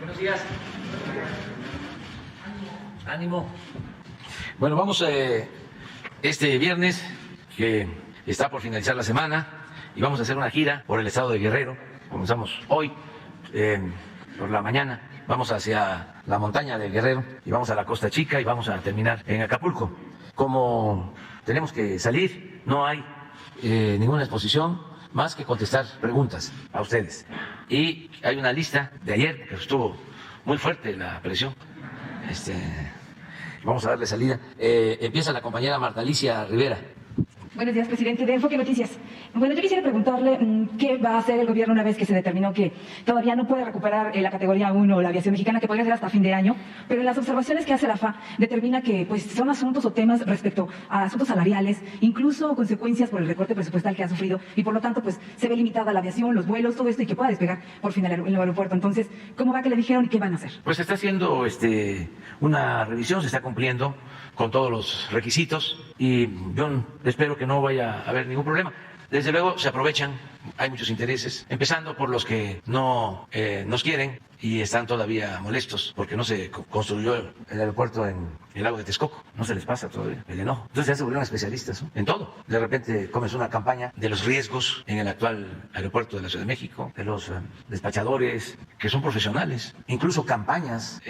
Buenos días. Ánimo. Bueno, vamos este viernes, que está por finalizar la semana, y vamos a hacer una gira por el estado de Guerrero. Comenzamos hoy por la mañana, vamos hacia la montaña de Guerrero y vamos a la Costa Chica y vamos a terminar en Acapulco. Como tenemos que salir, no hay ninguna exposición más que contestar preguntas a ustedes. Y hay una lista de ayer, que estuvo muy fuerte la presión. Vamos a darle salida. Empieza la compañera Marta Alicia Rivera. Buenos días, presidente de Enfoque Noticias. Bueno, yo quisiera preguntarle qué va a hacer el gobierno una vez que se determinó que todavía no puede recuperar la categoría 1 la aviación mexicana, que podría ser hasta fin de año, pero en las observaciones que hace la FAA determina que pues son asuntos o temas respecto a asuntos salariales, incluso consecuencias por el recorte presupuestal que ha sufrido, y por lo tanto pues se ve limitada la aviación, los vuelos, todo esto, y que pueda despegar por fin el aeropuerto. Entonces, ¿cómo va que le dijeron y qué van a hacer? Pues se está haciendo una revisión, se está cumpliendo con todos los requisitos y yo espero que no vaya a haber ningún problema. Desde luego se aprovechan, hay muchos intereses, empezando por los que no nos quieren y están todavía molestos porque no se construyó el aeropuerto en el lago de Texcoco. No se les pasa todavía el enojo. Entonces ya se volvieron especialistas, ¿no?, en todo. De repente comenzó una campaña de los riesgos en el actual aeropuerto de la Ciudad de México, de los despachadores que son profesionales, incluso campañas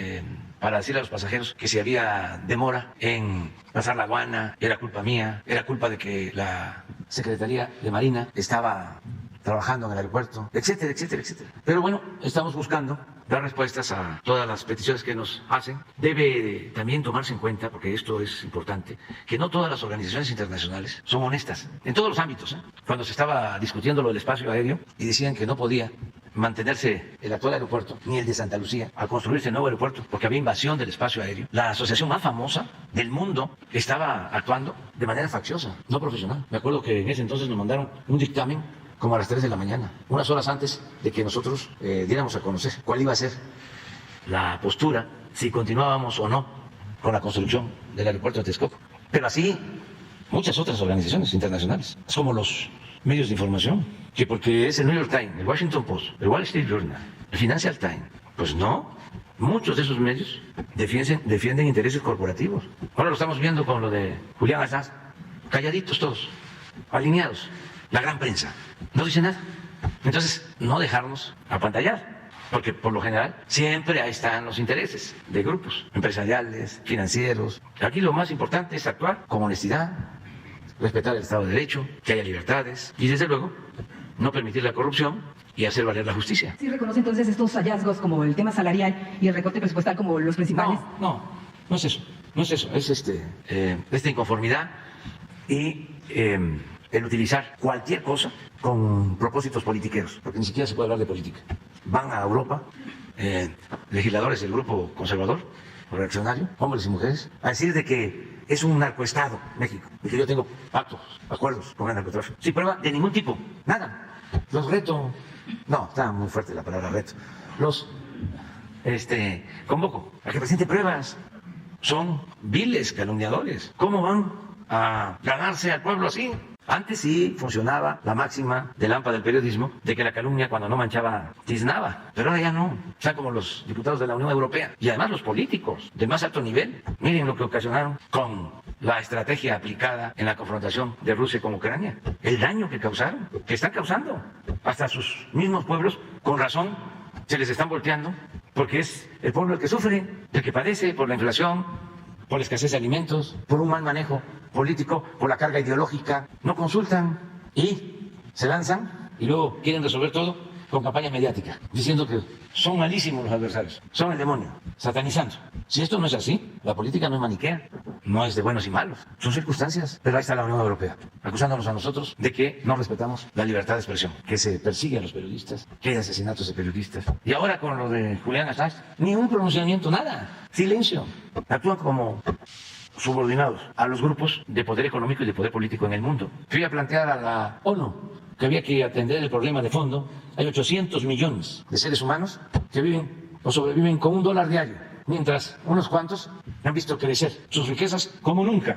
para decirle a los pasajeros que si había demora en pasar la aduana, era culpa mía, era culpa de que la Secretaría de Marina estaba trabajando en el aeropuerto, etcétera, etcétera, etcétera. Pero bueno, estamos buscando dar respuestas a todas las peticiones que nos hacen. Debe también tomarse en cuenta, porque esto es importante, que no todas las organizaciones internacionales son honestas, en todos los ámbitos. Cuando se estaba discutiendo lo del espacio aéreo y decían que no podía mantenerse el actual aeropuerto, ni el de Santa Lucía, al construirse el nuevo aeropuerto, porque había invasión del espacio aéreo, la asociación más famosa del mundo estaba actuando de manera facciosa, no profesional. Me acuerdo que en ese entonces nos mandaron un dictamen como a las 3 de la mañana, unas horas antes de que nosotros diéramos a conocer cuál iba a ser la postura, si continuábamos o no con la construcción del aeropuerto de Texcoco. Pero así muchas otras organizaciones internacionales, es como los medios de información, que porque es el New York Times, el Washington Post, el Wall Street Journal, el Financial Times, pues no, muchos de esos medios defienden intereses corporativos. Ahora lo estamos viendo con lo de Julián Assange, calladitos todos, alineados, la gran prensa, no dice nada. Entonces, no dejarnos apantallar, porque por lo general siempre ahí están los intereses de grupos empresariales, financieros. Aquí lo más importante es actuar con honestidad, respetar el Estado de Derecho, que haya libertades y, desde luego, no permitir la corrupción y hacer valer la justicia. ¿Sí reconoce entonces estos hallazgos como el tema salarial y el recorte presupuestal como los principales? No es eso, es esta inconformidad y el utilizar cualquier cosa con propósitos politiqueros, porque ni siquiera se puede hablar de política. Van a Europa legisladores del grupo conservador o reaccionario, hombres y mujeres, a decir de que es un narcoestado México, y que yo tengo pactos, acuerdos con el narcotráfico. Sin prueba de ningún tipo, nada. Los reto, no, está muy fuerte la palabra reto, los convoco a que presenten pruebas. Son viles calumniadores. ¿Cómo van a ganarse al pueblo así? Antes sí funcionaba la máxima del AMPA del periodismo de que la calumnia, cuando no manchaba, tiznaba, pero ahora ya no. O sea, como los diputados de la Unión Europea y además los políticos de más alto nivel. Miren lo que ocasionaron con la estrategia aplicada en la confrontación de Rusia con Ucrania, el daño que causaron, que están causando hasta sus mismos pueblos. Con razón se les están volteando, porque es el pueblo el que sufre, el que padece por la inflación, por la escasez de alimentos, por un mal manejo político, por la carga ideológica. No consultan y se lanzan y luego quieren resolver todo con campaña mediática, diciendo que son malísimos los adversarios, son el demonio, satanizando. Si esto no es así, la política no es maniquea, no es de buenos y malos, son circunstancias. Pero ahí está la Unión Europea, acusándonos a nosotros de que no respetamos la libertad de expresión, que se persigue a los periodistas, que hay asesinatos de periodistas. Y ahora con lo de Julián Assange, ni un pronunciamiento, nada, silencio. Actúan como subordinados a los grupos de poder económico y de poder político en el mundo. Fui a plantear a la ONU que había que atender el problema de fondo. Hay 800 millones de seres humanos que viven o sobreviven con $1 diario, mientras unos cuantos han visto crecer sus riquezas como nunca.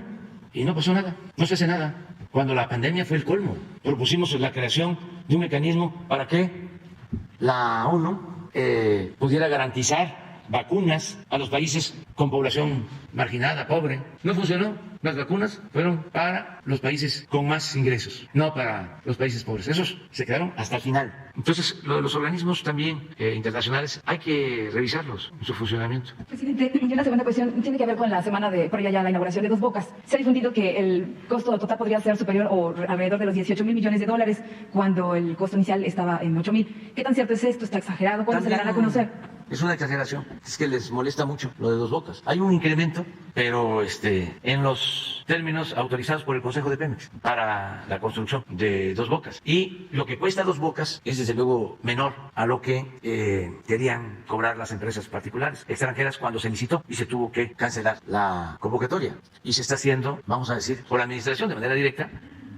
Y no pasó nada, no se hace nada. Cuando la pandemia fue el colmo, propusimos la creación de un mecanismo para que la ONU pudiera garantizar vacunas a los países con población marginada, pobre. No funcionó. Las vacunas fueron para los países con más ingresos, no para los países pobres. Esos se quedaron hasta el final. Entonces, lo de los organismos también internacionales hay que revisarlos en su funcionamiento. Presidente, y una segunda cuestión tiene que ver con la semana por allá ya la inauguración de Dos Bocas. Se ha difundido que el costo total podría ser superior o alrededor de los 18.000 millones de dólares cuando el costo inicial estaba en 8.000. ¿Qué tan cierto es esto? ¿Está exagerado? ¿Cuándo se darán a conocer? Es una exageración, es que les molesta mucho lo de Dos Bocas. Hay un incremento, pero en los términos autorizados por el Consejo de Pemex para la construcción de Dos Bocas. Y lo que cuesta Dos Bocas es desde luego menor a lo que querían cobrar las empresas particulares extranjeras cuando se licitó y se tuvo que cancelar la convocatoria. Y se está haciendo, vamos a decir, por la administración de manera directa.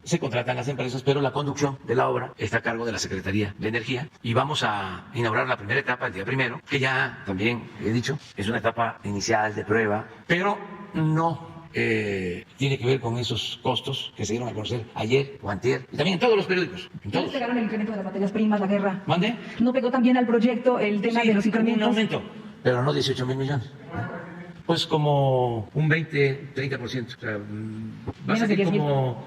Se contratan las empresas, pero la conducción de la obra está a cargo de la Secretaría de Energía y vamos a inaugurar la primera etapa el día 1, que ya también he dicho, es una etapa inicial de prueba, pero no tiene que ver con esos costos que se dieron a conocer ayer o antier, y también en todos los periódicos. En todos. ¿No pegaron el incremento de las materias primas, la guerra? ¿Mande? ¿No pegó también al proyecto el tema de los incrementos? Un aumento, pero no 18.000 millones. Pues como un 20-30%. O sea, va a salir como...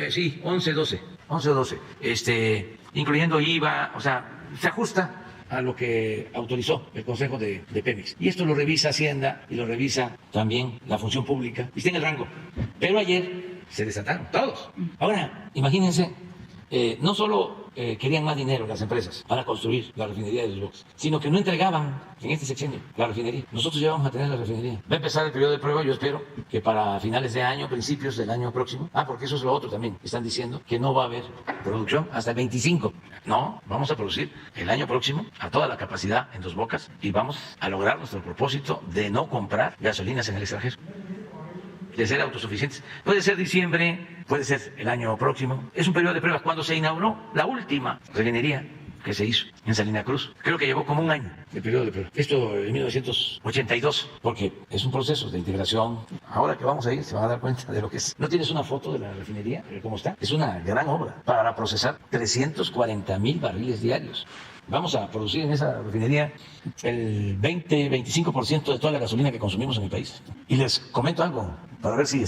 sí, 11 o 12, incluyendo IVA, o sea, se ajusta a lo que autorizó el Consejo de Pemex. Y esto lo revisa Hacienda y lo revisa también la Función Pública, y está en el rango. Pero ayer se desataron todos. Ahora, imagínense, no solo querían más dinero las empresas para construir la refinería de Dos Bocas, sino que no entregaban en este sexenio la refinería. Nosotros ya vamos a tener la refinería. Va a empezar el periodo de prueba, yo espero que para finales de año, principios del año próximo. Porque eso es lo otro también. Están diciendo que no va a haber producción hasta el 25. No, vamos a producir el año próximo a toda la capacidad en Dos Bocas y vamos a lograr nuestro propósito de no comprar gasolinas en el extranjero, de ser autosuficientes. Puede ser diciembre, puede ser el año próximo. Es un periodo de pruebas. Cuando se inauguró la última refinería que se hizo en Salina Cruz, creo que llevó como un año de periodo de prueba. Esto en 1982, porque es un proceso de integración. Ahora que vamos a ir se van a dar cuenta de lo que es. ¿No tienes una foto de la refinería? ¿Cómo está? Es una gran obra para procesar 340,000 barriles diarios. Vamos a producir en esa refinería el 20-25% de toda la gasolina que consumimos en el país. Y les comento algo para ver si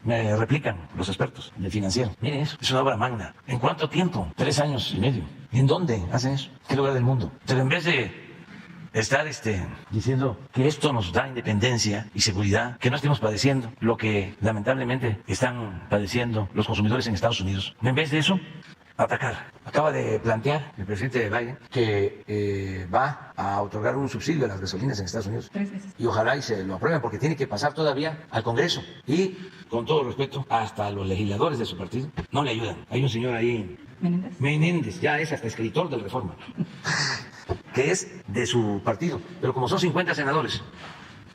me replican los expertos del financiero. Miren eso, es una obra magna. ¿En cuánto tiempo? 3 años y medio. ¿Y en dónde hacen eso? ¿Qué lugar del mundo? Pero en vez de estar diciendo que esto nos da independencia y seguridad, que no estemos padeciendo lo que lamentablemente están padeciendo los consumidores en Estados Unidos, en vez de eso, atacar. Acaba de plantear el presidente Biden que va a otorgar un subsidio a las gasolinas en Estados Unidos. 3 veces. Y ojalá y se lo aprueben porque tiene que pasar todavía al Congreso. Y, con todo respeto, hasta los legisladores de su partido no le ayudan. Hay un señor ahí, Menéndez, ya es hasta escritor de la Reforma, que es de su partido. Pero como son 50 senadores,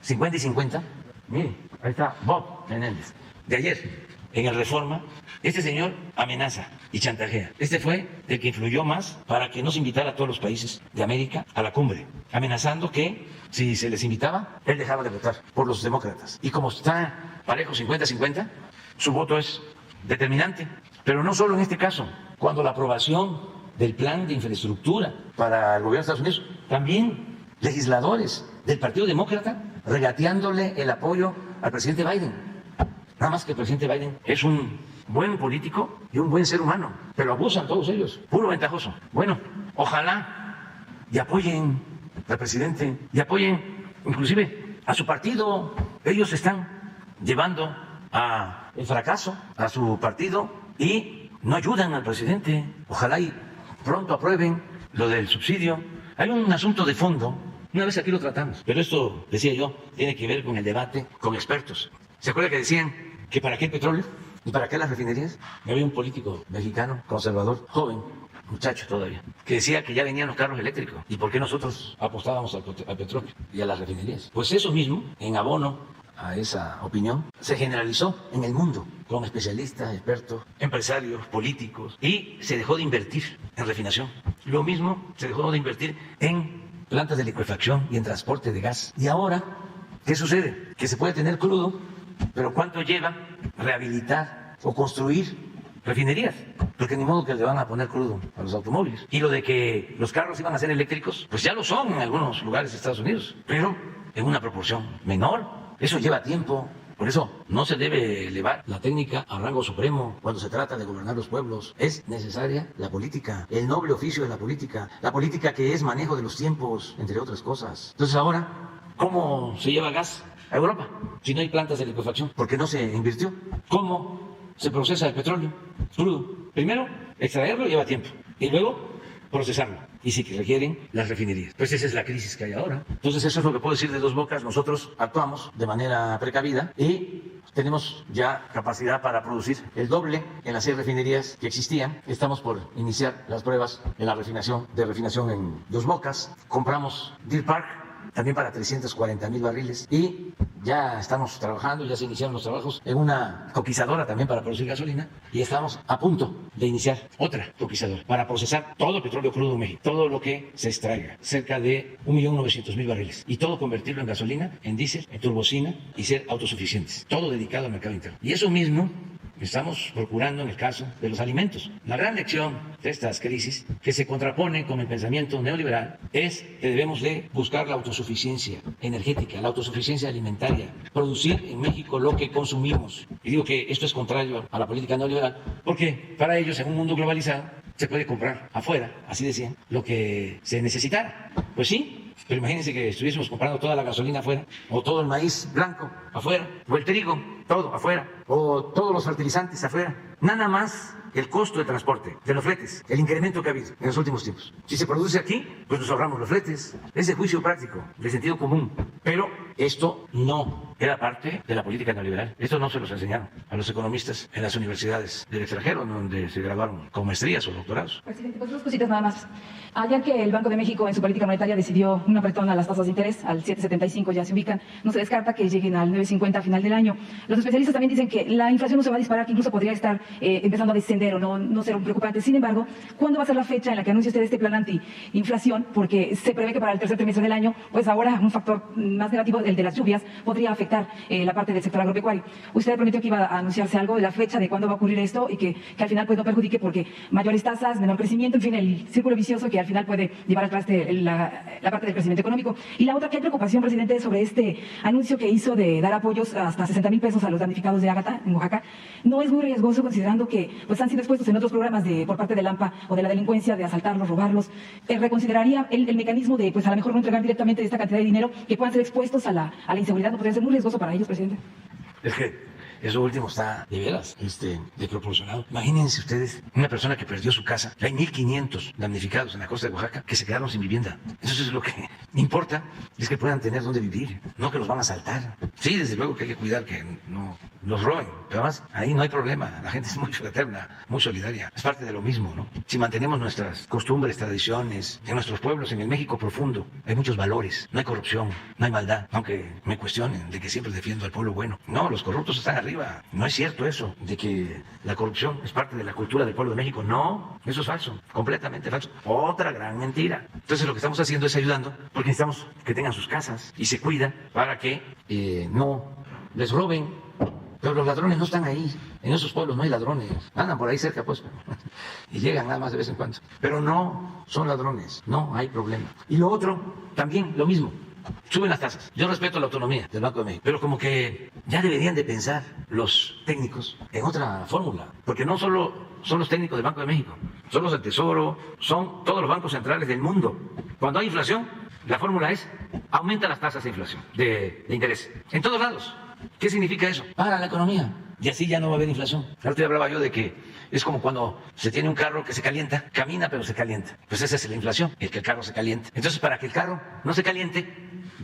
50 y 50, mire, ahí está Bob Menéndez, de ayer. En el Reforma, este señor amenaza y chantajea. Este fue el que influyó más para que no se invitara a todos los países de América a la cumbre, amenazando que si se les invitaba, él dejaba de votar por los demócratas. Y como está parejo 50-50, su voto es determinante. Pero no solo en este caso, cuando la aprobación del plan de infraestructura para el gobierno de Estados Unidos, también legisladores del Partido Demócrata regateándole el apoyo al presidente Biden. Nada más que el presidente Biden es un buen político y un buen ser humano, pero abusan todos ellos, puro ventajoso. Bueno, ojalá y apoyen al presidente y apoyen inclusive a su partido. Ellos están llevando a el fracaso a su partido y no ayudan al presidente. Ojalá y pronto aprueben lo del subsidio. Hay un asunto de fondo, una vez aquí lo tratamos, pero esto, decía yo, tiene que ver con el debate con expertos. ¿Se acuerda que decían que para qué el petróleo y para qué las refinerías? Había un político mexicano, conservador, joven, muchacho todavía, que decía que ya venían los carros eléctricos. ¿Y por qué nosotros apostábamos al petróleo y a las refinerías? Pues eso mismo, en abono a esa opinión, se generalizó en el mundo con especialistas, expertos, empresarios, políticos, y se dejó de invertir en refinación. Lo mismo se dejó de invertir en plantas de licuefacción y en transporte de gas. Y ahora, ¿qué sucede? Que se puede tener crudo, pero ¿cuánto lleva rehabilitar o construir refinerías, porque ni modo que le van a poner crudo a los automóviles. Y lo de que los carros iban a ser eléctricos, pues ya lo son en algunos lugares de Estados Unidos, pero en una proporción menor. Eso lleva tiempo. Por eso no se debe elevar la técnica a rango supremo cuando se trata de gobernar los pueblos. Es necesaria la política, el noble oficio de la política que es manejo de los tiempos, entre otras cosas. Entonces ahora, ¿cómo se lleva gas a Europa si no hay plantas de licuefacción? Porque no se invirtió. ¿Cómo se procesa el petróleo crudo? Primero, extraerlo lleva tiempo y luego procesarlo, y si requieren las refinerías. Pues esa es la crisis que hay ahora. Entonces eso es lo que puedo decir de Dos Bocas. Nosotros actuamos de manera precavida y tenemos ya capacidad para producir el doble en las 6 refinerías que existían. Estamos por iniciar las pruebas en la refinación en Dos Bocas. Compramos Deer Park también para 340,000 barriles y ya estamos trabajando, ya se iniciaron los trabajos en una coquizadora también para producir gasolina y estamos a punto de iniciar otra coquizadora para procesar todo el petróleo crudo en México, todo lo que se extraiga, cerca de 1.900.000 barriles y todo convertirlo en gasolina, en diésel, en turbocina y ser autosuficientes, todo dedicado al mercado interno. Y eso mismo estamos procurando en el caso de los alimentos. La gran lección de estas crisis, que se contrapone con el pensamiento neoliberal, es que debemos de buscar la autosuficiencia energética, la autosuficiencia alimentaria, producir en México lo que consumimos. Y digo que esto es contrario a la política neoliberal, porque para ellos, en un mundo globalizado, se puede comprar afuera, así decían, lo que se necesitara. Pues sí, pero imagínense que estuviésemos comprando toda la gasolina afuera, o todo el maíz blanco afuera, o el trigo, todo afuera, o todos los fertilizantes afuera. Nada más el costo de transporte, de los fletes, el incremento que ha habido en los últimos tiempos. Si se produce aquí, pues nos ahorramos los fletes. Es de juicio práctico, de sentido común. Pero esto no era parte de la política neoliberal. Esto no se los enseñaron a los economistas en las universidades del extranjero, donde se graduaron con maestrías o doctorados. Presidente, pues 2 cositas nada más. Ayer que el Banco de México en su política monetaria decidió un apretón a las tasas de interés, al 7,75 ya se ubican, no se descarta que lleguen al 9,50 a final del año. Los especialistas también dicen que la inflación no se va a disparar, que incluso podría estar empezando a descender o no ser un preocupante. Sin embargo, ¿cuándo va a ser la fecha en la que anuncie usted este plan antiinflación? Porque se prevé que para el tercer trimestre del año, pues ahora un factor más negativo, el de las lluvias, podría afectar la parte del sector agropecuario. Usted prometió que iba a anunciarse algo de la fecha de cuándo va a ocurrir esto y que al final pues no perjudique porque mayores tasas, menor crecimiento, en fin, el círculo vicioso que al final puede llevar al traste la parte del crecimiento económico. Y la otra, que hay preocupación, presidente, sobre este anuncio que hizo de dar apoyos hasta 60,000 pesos a los damnificados de Ágata en Oaxaca. ¿No es muy riesgoso considerando que pues han sido expuestos en otros programas por parte del AMPA o de la delincuencia de asaltarlos, robarlos? ¿Reconsideraría el mecanismo de pues a lo mejor no entregar directamente esta cantidad de dinero, que puedan ser expuestos a la inseguridad? ¿No podría ser muy riesgoso para ellos, presidente? Es que eso último está de veras, desproporcionado. Imagínense ustedes una persona que perdió su casa. Hay 1,500 damnificados en la costa de Oaxaca que se quedaron sin vivienda. Eso es lo que importa, es que puedan tener dónde vivir, no que los van a asaltar. Sí, desde luego que hay que cuidar que no los roben, pero además ahí no hay problema. La gente es muy fraterna, muy solidaria. Es parte de lo mismo, ¿no? Si mantenemos nuestras costumbres, tradiciones, en nuestros pueblos, en el México profundo, hay muchos valores, no hay corrupción, no hay maldad, aunque me cuestionen de que siempre defiendo al pueblo bueno. No, los corruptos están arriba. No es cierto eso de que la corrupción es parte de la cultura del pueblo de México. No, eso es falso, completamente falso. Otra gran mentira. Entonces lo que estamos haciendo es ayudando porque necesitamos que tengan sus casas y se cuidan para que no les roben. Pero los ladrones no están ahí. En esos pueblos no hay ladrones. Andan por ahí cerca, pues. Y llegan nada más de vez en cuando. Pero no son ladrones. No hay problema. Y lo otro, también lo mismo. Suben las tasas. Yo respeto la autonomía del Banco de México, pero como que ya deberían de pensar los técnicos en otra fórmula, porque no solo son los técnicos del Banco de México, son los del Tesoro, son todos los bancos centrales del mundo. Cuando hay inflación, la fórmula es aumenta las tasas de inflación, de interés, en todos lados. ¿Qué significa eso? Para la economía. Y así ya no va a haber inflación. Ahorita hablaba yo de que es como cuando se tiene un carro que se calienta, camina pero se calienta. Pues esa es la inflación, el que el carro se caliente. Entonces, para que el carro no se caliente,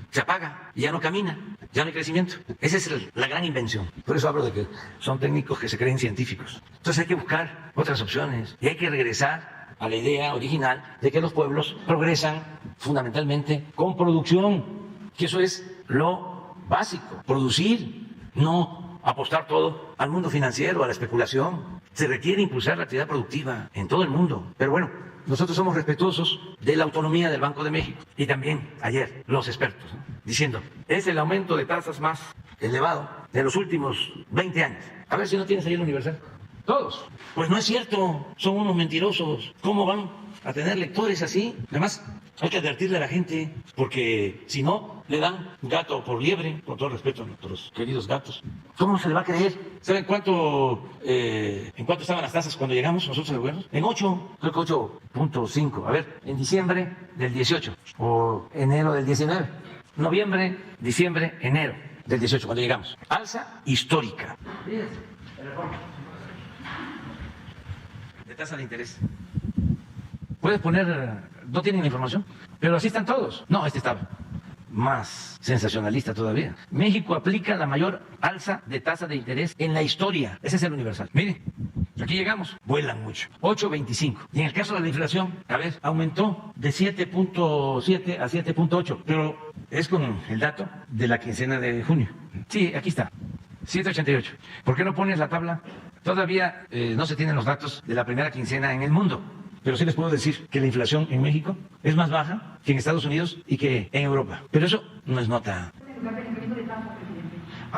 se apaga y ya no camina, ya no hay crecimiento. Esa es la gran invención. Por eso hablo de que son técnicos que se creen científicos. Entonces hay que buscar otras opciones y hay que regresar a la idea original de que los pueblos progresan fundamentalmente con producción, que eso es lo básico, producir, no apostar todo al mundo financiero, a la especulación. Se requiere impulsar la actividad productiva en todo el mundo. Pero bueno, nosotros somos respetuosos de la autonomía del Banco de México. Y también ayer los expertos, ¿no?, diciendo, es el aumento de tasas más elevado de los últimos 20 años. A ver si no tienes ahí el Universal. Todos. Pues no es cierto, son unos mentirosos. ¿Cómo van a tener lectores así? Además, hay que advertirle a la gente, porque si no, le dan gato por liebre, con todo respeto a nuestros queridos gatos. ¿Cómo se le va a creer? ¿Saben en cuánto estaban las tasas cuando llegamos nosotros al gobierno? En 8, creo que 8.5. A ver, en diciembre del 18 o enero del 19. Noviembre, diciembre, enero del 18, cuando llegamos. Alza histórica. De tasa de interés. Puedes poner, no tienen la información, pero así están todos. No, este estaba más sensacionalista todavía. México aplica la mayor alza de tasa de interés en la historia. Ese es el universal. Miren, aquí llegamos, vuelan mucho. 8.25. Y en el caso de la inflación, a ver, aumentó de 7.7 a 7.8, pero es con el dato de la quincena de junio. Sí, aquí está. 7.88. ¿Por qué no pones la tabla? Todavía no se tienen los datos de la primera quincena en el mundo. Pero sí les puedo decir que la inflación en México es más baja que en Estados Unidos y que en Europa. Pero eso no es nota.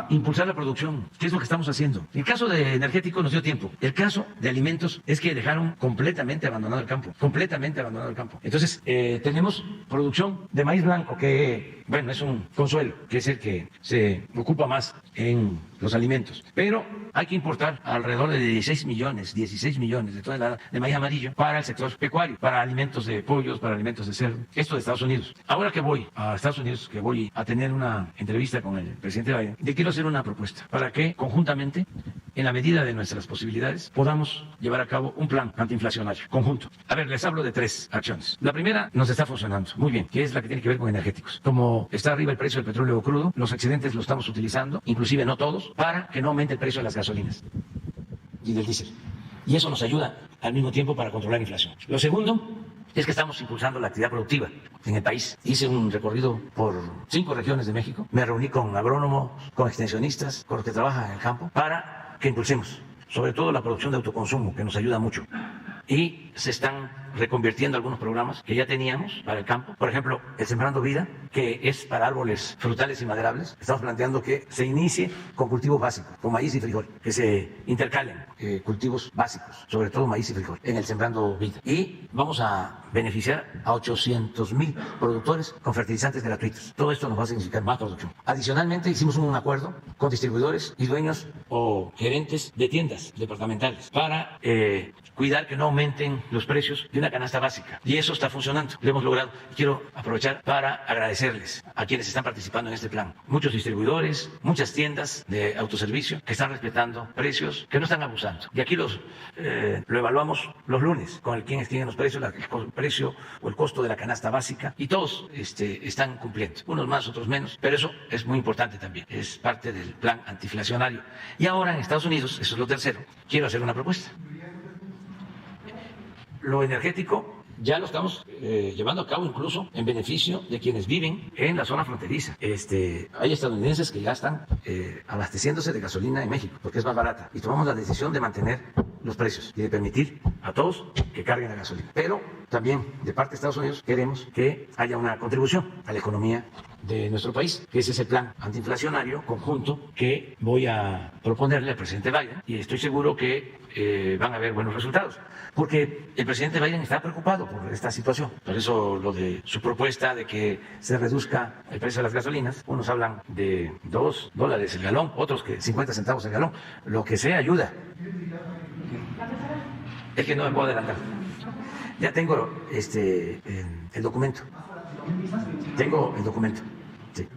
Impulsar la producción, ¿qué es lo que estamos haciendo? El caso de energético nos dio tiempo. El caso de alimentos es que dejaron completamente abandonado el campo. Completamente abandonado el campo. Entonces, tenemos producción de maíz blanco, que, bueno, es un consuelo, que es el que se ocupa más en los alimentos. Pero hay que importar alrededor de 16 millones de toneladas de maíz amarillo para el sector pecuario, para alimentos de pollos, para alimentos de cerdo. Esto de Estados Unidos. Ahora que voy a Estados Unidos, que voy a tener una entrevista con el presidente Biden, le quiero hacer una propuesta para que conjuntamente, en la medida de nuestras posibilidades, podamos llevar a cabo un plan antiinflacionario conjunto. A ver, les hablo de 3 acciones. La primera nos está funcionando muy bien, que es la que tiene que ver con energéticos. Como está arriba el precio del petróleo crudo, los excedentes los estamos utilizando, inclusive no todos, para que no aumente el precio de las gasolinas y del diésel. Y eso nos ayuda al mismo tiempo para controlar la inflación. Lo segundo es que estamos impulsando la actividad productiva en el país. Hice un recorrido por 5 regiones de México, me reuní con agrónomos, con extensionistas, con los que trabajan en el campo, para que impulsemos sobre todo la producción de autoconsumo, que nos ayuda mucho. Y se están reconvirtiendo algunos programas que ya teníamos para el campo. Por ejemplo, el Sembrando Vida, que es para árboles frutales y maderables. Estamos planteando que se inicie con cultivos básicos, con maíz y frijol, que se intercalen cultivos básicos, sobre todo maíz y frijol, en el Sembrando Vida. Y vamos a beneficiar a 800,000 productores con fertilizantes gratuitos. Todo esto nos va a significar más producción. Adicionalmente, hicimos un acuerdo con distribuidores y dueños o gerentes de tiendas departamentales para cuidar que no aumenten los precios de una canasta básica. Y eso está funcionando. Lo hemos logrado. Quiero aprovechar para agradecerles a quienes están participando en este plan. Muchos distribuidores, muchas tiendas de autoservicio que están respetando precios, que no están abusando. Y aquí lo evaluamos los lunes con quienes tienen los precios, el precio o el costo de la canasta básica, y todos están cumpliendo. Unos más, otros menos, pero eso es muy importante también. Es parte del plan antiinflacionario. Y ahora en Estados Unidos, eso es lo tercero, quiero hacer una propuesta. Lo energético ya lo estamos llevando a cabo incluso en beneficio de quienes viven en la zona fronteriza. Hay estadounidenses que ya están abasteciéndose de gasolina en México porque es más barata, y tomamos la decisión de mantener los precios y de permitir a todos que carguen la gasolina. Pero también de parte de Estados Unidos queremos que haya una contribución a la economía de nuestro país, que ese es el plan antiinflacionario conjunto que voy a proponerle al presidente Biden, y estoy seguro que van a haber buenos resultados, porque el presidente Biden está preocupado por esta situación. Por eso lo de su propuesta de que se reduzca el precio de las gasolinas, unos hablan de $2 el galón, otros que 50 centavos el galón, lo que sea ayuda. Es que no me puedo adelantar. Ya tengo el documento. Tengo el documento. Sí.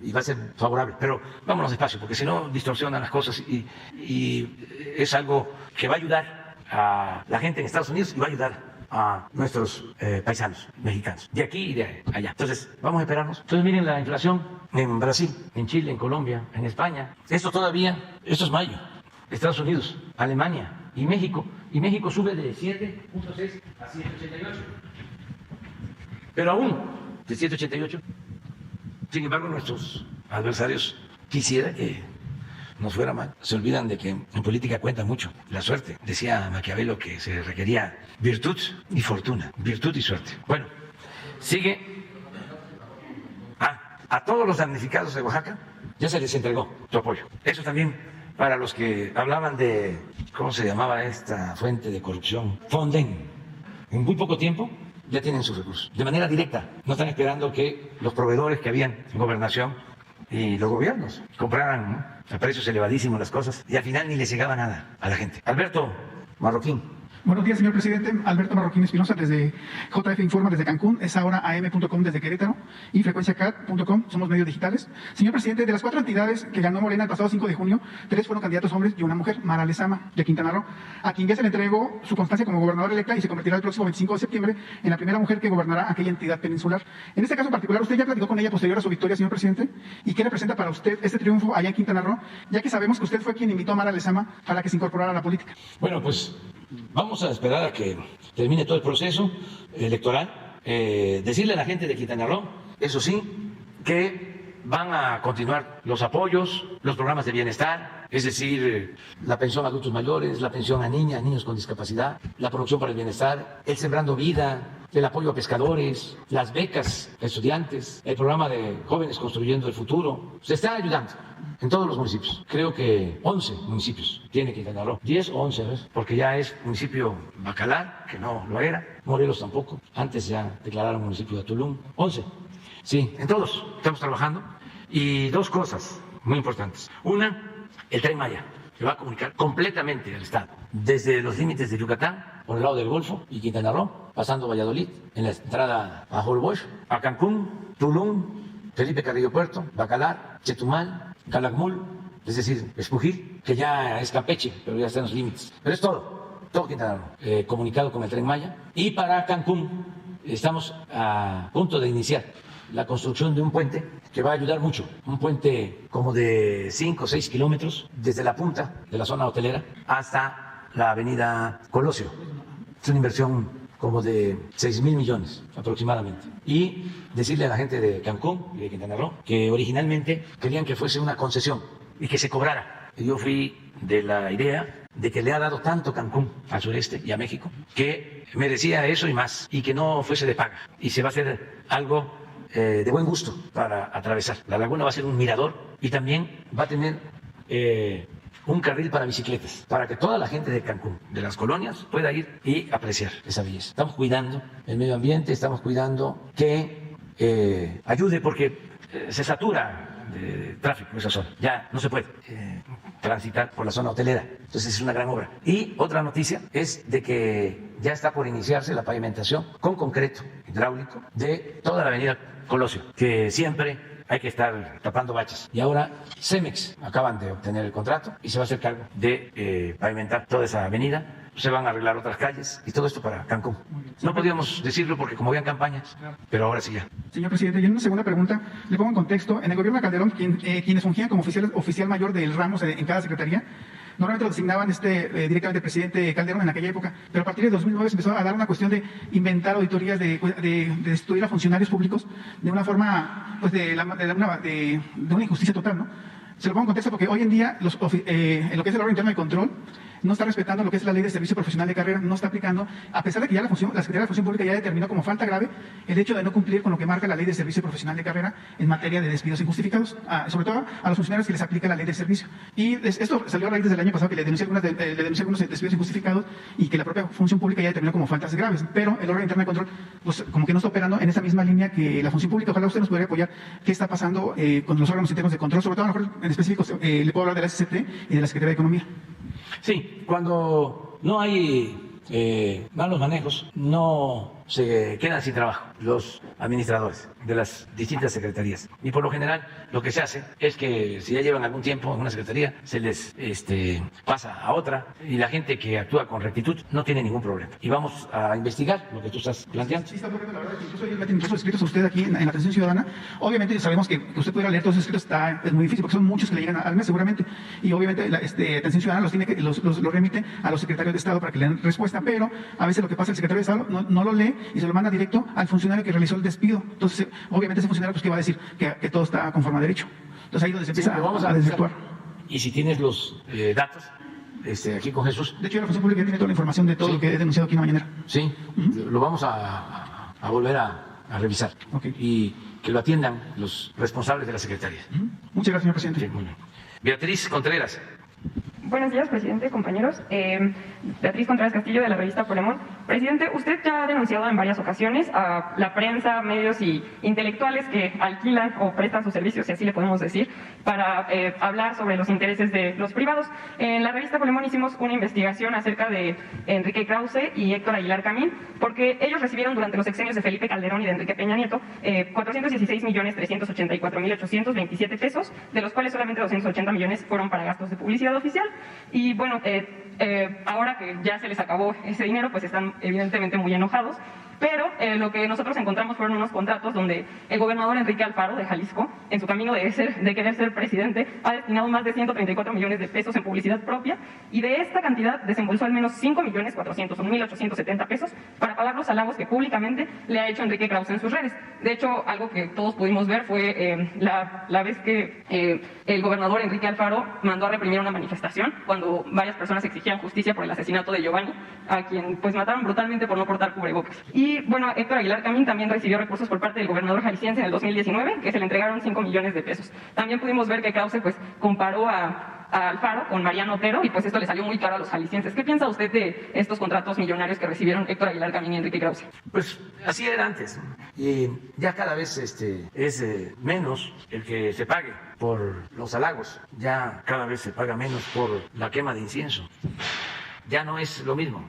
Y va a ser favorable, pero vámonos despacio, porque si no distorsionan las cosas, y es algo que va a ayudar a la gente en Estados Unidos y va a ayudar a nuestros paisanos mexicanos, de aquí y de allá. Entonces, vamos a esperarnos. Entonces, miren la inflación en Brasil, en Chile, en Colombia, en España. Esto es mayo. Estados Unidos, Alemania y México. Y México sube de 7.6 a 7.88. Pero aún de 7.88. Sin embargo, nuestros adversarios quisieran que nos fuera mal. Se olvidan de que en política cuenta mucho la suerte. Decía Maquiavelo que se requería virtud y fortuna, virtud y suerte. Bueno, sigue. A todos los damnificados de Oaxaca ya se les entregó su apoyo. Eso también para los que hablaban de, ¿cómo se llamaba esta fuente de corrupción? Fonden. En muy poco tiempo ya tienen sus recursos, de manera directa. No están esperando que los proveedores que habían en gobernación y los gobiernos compraran, ¿no?, a precios elevadísimos las cosas y al final ni les llegaba nada a la gente. Alberto Marroquín. Buenos días, señor presidente. Alberto Marroquín Espinosa, desde JF Informa, desde Cancún. Es ahora am.com desde Querétaro y frecuenciacat.com. Somos medios digitales. Señor presidente, de las 4 entidades que ganó Morena el pasado 5 de junio, 3 fueron candidatos hombres y una mujer, Mara Lezama, de Quintana Roo, a quien ya se le entregó su constancia como gobernadora electa y se convertirá el próximo 25 de septiembre en la primera mujer que gobernará aquella entidad peninsular. En este caso en particular, usted ya platicó con ella posterior a su victoria, señor presidente. ¿Y qué representa para usted este triunfo allá en Quintana Roo, ya que sabemos que usted fue quien invitó a Mara Lezama para que se incorporara a la política? Bueno, pues vamos a esperar a que termine todo el proceso electoral. Decirle a la gente de Quintana Roo, eso sí, que van a continuar los apoyos, los programas de bienestar, es decir, la pensión a adultos mayores, la pensión a niñas, niños con discapacidad, la producción para el bienestar, el Sembrando Vida, el apoyo a pescadores, las becas a estudiantes, el programa de Jóvenes Construyendo el Futuro. Se está ayudando en todos los municipios. Creo que 11 municipios tiene Quintana Roo, 10 o 11, ¿ves? Porque ya es municipio Bacalar, que no lo era, Morelos tampoco, antes ya declararon municipio de Tulum, 11. Sí, en todos estamos trabajando. Y 2 cosas muy importantes. Una, el Tren Maya, que va a comunicar completamente al Estado, desde los límites de Yucatán, por el lado del Golfo y Quintana Roo, pasando Valladolid, en la entrada a Holbox, a Cancún, Tulum, Felipe Carrillo Puerto, Bacalar, Chetumal, Calakmul, es decir, Espujil, que ya es Campeche, pero ya está en los límites. Pero es todo Quintana Roo, comunicado con el Tren Maya. Y para Cancún estamos a punto de iniciar la construcción de un puente que va a ayudar mucho, un puente como de 5 o 6 kilómetros desde la punta de la zona hotelera hasta la avenida Colosio. Es una inversión como de 6,000 millones aproximadamente. Y decirle a la gente de Cancún y de Quintana Roo que originalmente querían que fuese una concesión y que se cobrara. Y yo fui de la idea de que le ha dado tanto Cancún al sureste y a México que merecía eso y más, y que no fuese de paga. Y se va a hacer algo de buen gusto para atravesar. La laguna va a ser un mirador y también va a tener un carril para bicicletas, para que toda la gente de Cancún, de las colonias, pueda ir y apreciar esa belleza. Estamos cuidando el medio ambiente, estamos cuidando que ayude, porque se satura de tráfico esa zona. Ya no se puede transitar por la zona hotelera. Entonces es una gran obra. Y otra noticia es de que ya está por iniciarse la pavimentación con concreto hidráulico de toda la avenida Colosio, que siempre hay que estar tapando baches. Y ahora Cemex acaban de obtener el contrato y se va a hacer cargo de pavimentar toda esa avenida. Se van a arreglar otras calles y todo esto para Cancún. No podíamos decirlo porque como habían campañas, pero ahora sí ya. Señor presidente, y en una segunda pregunta, le pongo en contexto. En el gobierno de Calderón, quienes fungían como oficial mayor del ramo en cada secretaría, normalmente lo designaban directamente el presidente Calderón en aquella época, pero a partir de 2009 se empezó a dar una cuestión de inventar auditorías, de destituir a funcionarios públicos de una forma, pues de una injusticia total, ¿no? Se lo pongo en contexto porque hoy en día en lo que es el órgano interno de control no está respetando lo que es la ley de servicio profesional de carrera, no está aplicando, a pesar de que ya la Secretaría de Función Pública ya determinó como falta grave el hecho de no cumplir con lo que marca la ley de servicio profesional de carrera en materia de despidos injustificados, sobre todo a los funcionarios que les aplica la ley de servicio. Y esto salió a raíz desde el año pasado, que le denuncié algunos despidos injustificados y que la propia Función Pública ya determinó como faltas graves, pero el órgano interno de control pues como que no está operando en esa misma línea que la Función Pública. Ojalá usted nos pudiera apoyar qué está pasando con los órganos internos de control, sobre todo a lo mejor en específico le puedo hablar de la SCT y de la Secretaría de Economía. Sí, cuando no hay malos manejos, no se quedan sin trabajo los administradores de las distintas secretarías. Y por lo general lo que se hace es que si ya llevan algún tiempo en una secretaría, se les pasa a otra y la gente que actúa con rectitud no tiene ningún problema. Y vamos a investigar lo que tú estás planteando. Sí, está ocurriendo, la verdad, que incluso yo incluso escritos a usted aquí en la Atención Ciudadana. Obviamente sabemos que usted pudiera leer todos esos escritos, es muy difícil porque son muchos que le llegan al mes seguramente. Y obviamente la Atención Ciudadana los remite a los secretarios de Estado para que le den respuesta, pero a veces lo que pasa, el secretario de Estado no lo lee y se lo manda directo al funcionario que realizó el despido. Entonces, obviamente ese funcionario pues que va a decir que todo está conforme a derecho. Entonces ahí es donde se empieza a desvirtuar. Y si tienes los datos, aquí con Jesús. De hecho, la Función Pública tiene toda la información de todo lo que he denunciado aquí en la mañanera. Sí, lo vamos a volver a revisar. Okay. Y que lo atiendan los responsables de la Secretaría. Muchas gracias, señor presidente. Sí, muy bien. Beatriz Contreras. Buenos días, presidente, compañeros. Beatriz Contreras Castillo, de la revista Polemón. Presidente, usted ya ha denunciado en varias ocasiones a la prensa, medios y intelectuales que alquilan o prestan sus servicios, si así le podemos decir, para hablar sobre los intereses de los privados. En la revista Polemón hicimos una investigación acerca de Enrique Krause y Héctor Aguilar Camín, porque ellos recibieron durante los sexenios de Felipe Calderón y de Enrique Peña Nieto 416.384.827 pesos, de los cuales solamente 280 millones fueron para gastos de publicidad oficial. Y bueno, ahora que ya se les acabó ese dinero, pues están evidentemente muy enojados. Pero lo que nosotros encontramos fueron unos contratos donde el gobernador Enrique Alfaro de Jalisco, en su camino de querer ser presidente, ha destinado más de 134 millones de pesos en publicidad propia, y de esta cantidad desembolsó al menos 5.401.870 pesos para pagar los halagos que públicamente le ha hecho Enrique Krause en sus redes. De hecho, algo que todos pudimos ver fue la vez que el gobernador Enrique Alfaro mandó a reprimir una manifestación cuando varias personas exigían justicia por el asesinato de Giovanni, a quien pues mataron brutalmente por no portar cubrebocas. Y bueno, Héctor Aguilar Camín también recibió recursos por parte del gobernador jalisciense en el 2019, que se le entregaron 5 millones de pesos. También pudimos ver que Krause pues comparó a Alfaro con Mariano Otero, y pues esto le salió muy caro a los jaliscienses. ¿Qué piensa usted de estos contratos millonarios que recibieron Héctor Aguilar Camín y Enrique Krause? Pues así era antes, ¿no? Y ya cada vez es menos el que se pague por los halagos, ya cada vez se paga menos por la quema de incienso. Ya no es lo mismo.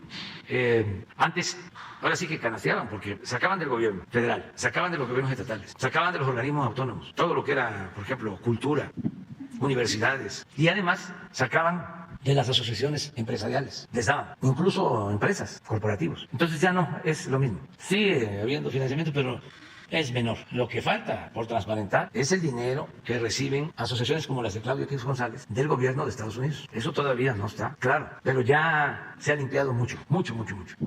Antes, ahora sí que canasteaban, porque sacaban del gobierno federal, sacaban de los gobiernos estatales, sacaban de los organismos autónomos, todo lo que era, por ejemplo, cultura, universidades, y además sacaban de las asociaciones empresariales, les daban, incluso empresas, corporativos. Entonces ya no es lo mismo. Sigue habiendo financiamiento, pero es menor. Lo que falta por transparentar es el dinero que reciben asociaciones como las de Claudio X González del gobierno de Estados Unidos. Eso todavía no está claro, pero ya se ha limpiado mucho.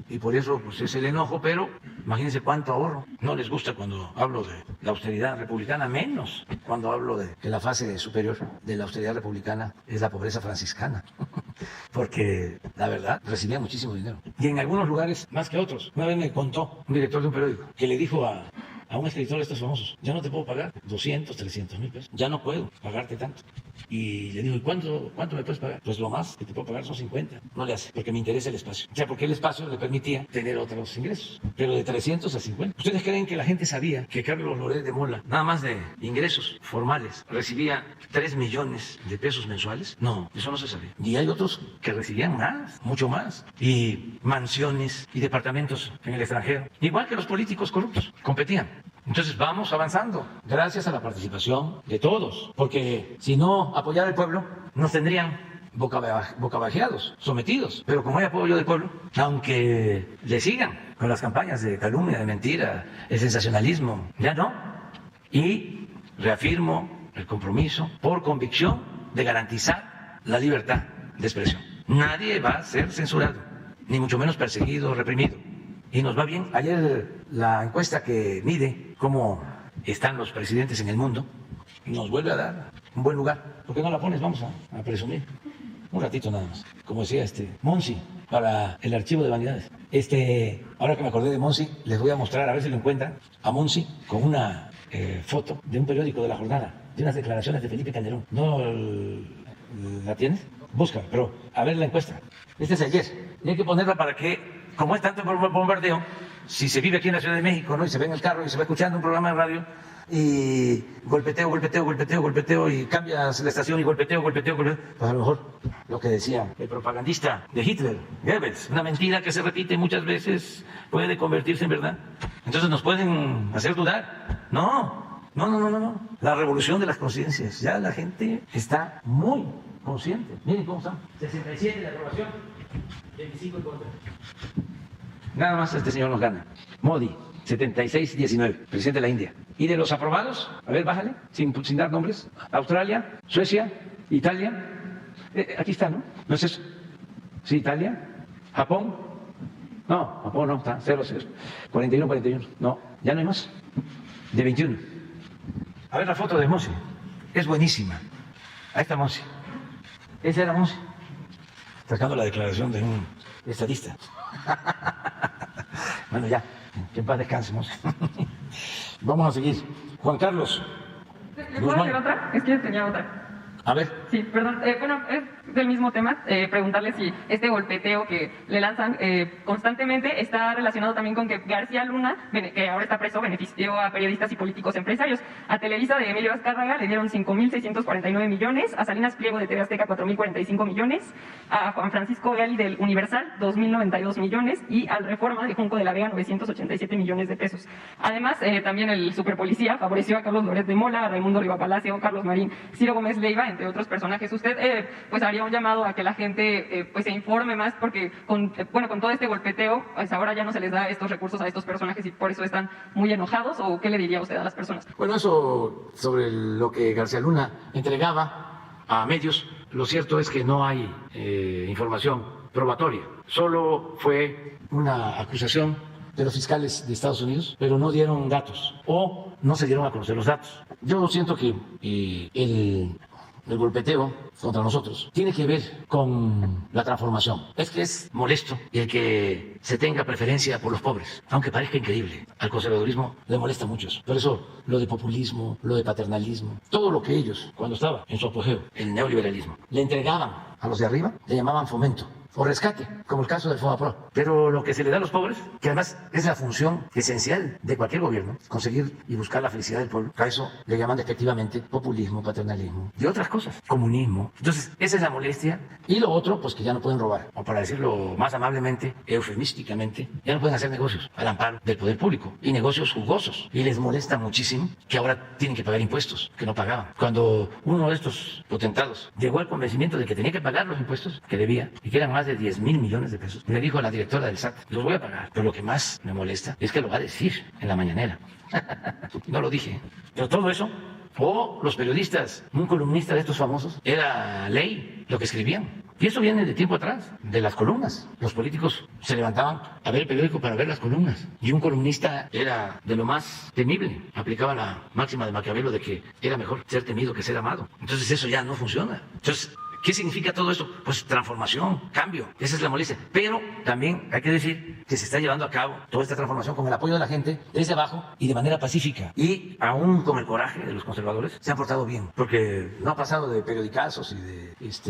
Y por eso pues es el enojo, pero imagínense cuánto ahorro. No les gusta cuando hablo de la austeridad republicana, menos cuando hablo de que la fase superior de la austeridad republicana es la pobreza franciscana. Porque la verdad recibía muchísimo dinero. Y en algunos lugares más que otros. Una vez me contó un director de un periódico que le dijo a un escritor de estos famosos: ya no te puedo pagar 200, 300 mil pesos, ya no puedo pagarte tanto. Y le digo: ¿y cuánto me puedes pagar? Pues lo más que te puedo pagar son 50. No le hace, porque me interesa el espacio. O sea, porque el espacio le permitía tener otros ingresos, pero de 300 a 50. ¿Ustedes creen que la gente sabía que Carlos Loret de Mola, nada más de ingresos formales, recibía 3 millones de pesos mensuales? No, eso no se sabía. Y hay otros que recibían más, mucho más, y mansiones y departamentos en el extranjero, igual que los políticos corruptos, competían. Entonces vamos avanzando gracias a la participación de todos, porque si no apoyara el pueblo nos tendrían bocabajeados, sometidos. Pero como hay apoyo del pueblo, aunque le sigan con las campañas de calumnia, de mentira, el sensacionalismo, ya no. Y reafirmo el compromiso por convicción de garantizar la libertad de expresión. Nadie va a ser censurado, ni mucho menos perseguido o reprimido. Y nos va bien. Ayer la encuesta que mide cómo están los presidentes en el mundo nos vuelve a dar un buen lugar. ¿Por qué no la pones? Vamos a presumir un ratito nada más. Como decía Monsi, para el archivo de vanidades. Ahora que me acordé de Monsi, les voy a mostrar, a ver si lo encuentran, a Monsi con una foto de un periódico de La Jornada, de unas declaraciones de Felipe Calderón. ¿No la tienes? Busca, pero a ver la encuesta. Este es ayer. Y hay que ponerla para que, como es tanto bombardeo, si se vive aquí en la Ciudad de México, ¿no?, y se ve en el carro y se va escuchando un programa de radio, y golpeteo, y cambias la estación y golpeteo, pues a lo mejor lo que decía el propagandista de Hitler, Goebbels, una mentira que se repite muchas veces puede convertirse en verdad. Entonces nos pueden hacer dudar. No. La revolución de las conciencias. Ya la gente está muy consciente. Miren cómo están. 67 de aprobación, 25 en contra. Nada más este señor nos gana. Modi, 76-19, presidente de la India. Y de los aprobados, a ver, bájale, sin dar nombres: Australia, Suecia, Italia. Aquí está, ¿no? ¿No es eso? Sí, Italia. Japón. No, Japón no, está 0-0. 41-41. No, ya no hay más. De 21. A ver la foto de Monsi. Es buenísima. Ahí está Monsi. Ese era Monsi, sacando la declaración de un estadista. Bueno, ya, que en paz descansemos. Vamos a seguir. Juan Carlos. ¿Le puedo hacer otra? Es que tenía otra. A ver. Sí, perdón. Bueno, es del mismo tema. Preguntarle si este golpeteo que le lanzan constantemente está relacionado también con que García Luna, que ahora está preso, benefició a periodistas y políticos empresarios. A Televisa de Emilio Azcárraga le dieron 5.649 millones, a Salinas Pliego de TV Azteca 4.045 millones, a Juan Francisco Gali del Universal 2.092 millones y al Reforma de Junco de la Vega 987 millones de pesos. Además, también el superpolicía favoreció a Carlos Loret de Mola, a Raimundo Riva Palacio, Carlos Marín, Ciro Gómez Leiva, entre otros personajes. Usted pues haría un llamado a que la gente pues se informe más, porque con todo este golpeteo pues ahora ya no se les da estos recursos a estos personajes y por eso están muy enojados. ¿O qué le diría usted a las personas? Bueno, eso sobre lo que García Luna entregaba a medios, lo cierto es que no hay información probatoria. Solo fue una acusación de los fiscales de Estados Unidos, pero no dieron datos o no se dieron a conocer los datos. Yo siento que el golpeteo contra nosotros tiene que ver con la transformación. Es que es molesto el que se tenga preferencia por los pobres, aunque parezca increíble. Al conservadurismo le molesta mucho eso. Por eso lo de populismo, lo de paternalismo, todo lo que ellos, cuando estaba en su apogeo, el neoliberalismo, le entregaban a los de arriba, le llamaban fomento o rescate, como el caso del FOBAPROA. Pero lo que se le da a los pobres, que además es la función esencial de cualquier gobierno, conseguir y buscar la felicidad del pueblo, a eso le llaman despectivamente populismo, paternalismo y otras cosas, comunismo. Entonces, esa es la molestia. Y lo otro, pues que ya no pueden robar, o para decirlo más amablemente, eufemísticamente, ya no pueden hacer negocios al amparo del poder público, y negocios jugosos. Y les molesta muchísimo que ahora tienen que pagar impuestos que no pagaban. Cuando uno de estos potentados llegó al convencimiento de que tenía que pagar los impuestos que debía, y que eran más de 10,000 millones de pesos, le dijo a la directora del SAT: los voy a pagar. Pero lo que más me molesta es que lo va a decir en la mañanera. No lo dije. Pero todo eso, o los periodistas, un columnista de estos famosos, era ley lo que escribían. Y eso viene de tiempo atrás, de las columnas. Los políticos se levantaban a ver el periódico para ver las columnas. Y un columnista era de lo más temible. Aplicaba la máxima de Maquiavelo de que era mejor ser temido que ser amado. Entonces eso ya no funciona. Entonces, ¿qué significa todo esto? Pues transformación, cambio. Esa es la molestia. Pero también hay que decir que se está llevando a cabo toda esta transformación con el apoyo de la gente desde abajo y de manera pacífica. Y aún con el coraje de los conservadores, se han portado bien. Porque no ha pasado de periodicazos y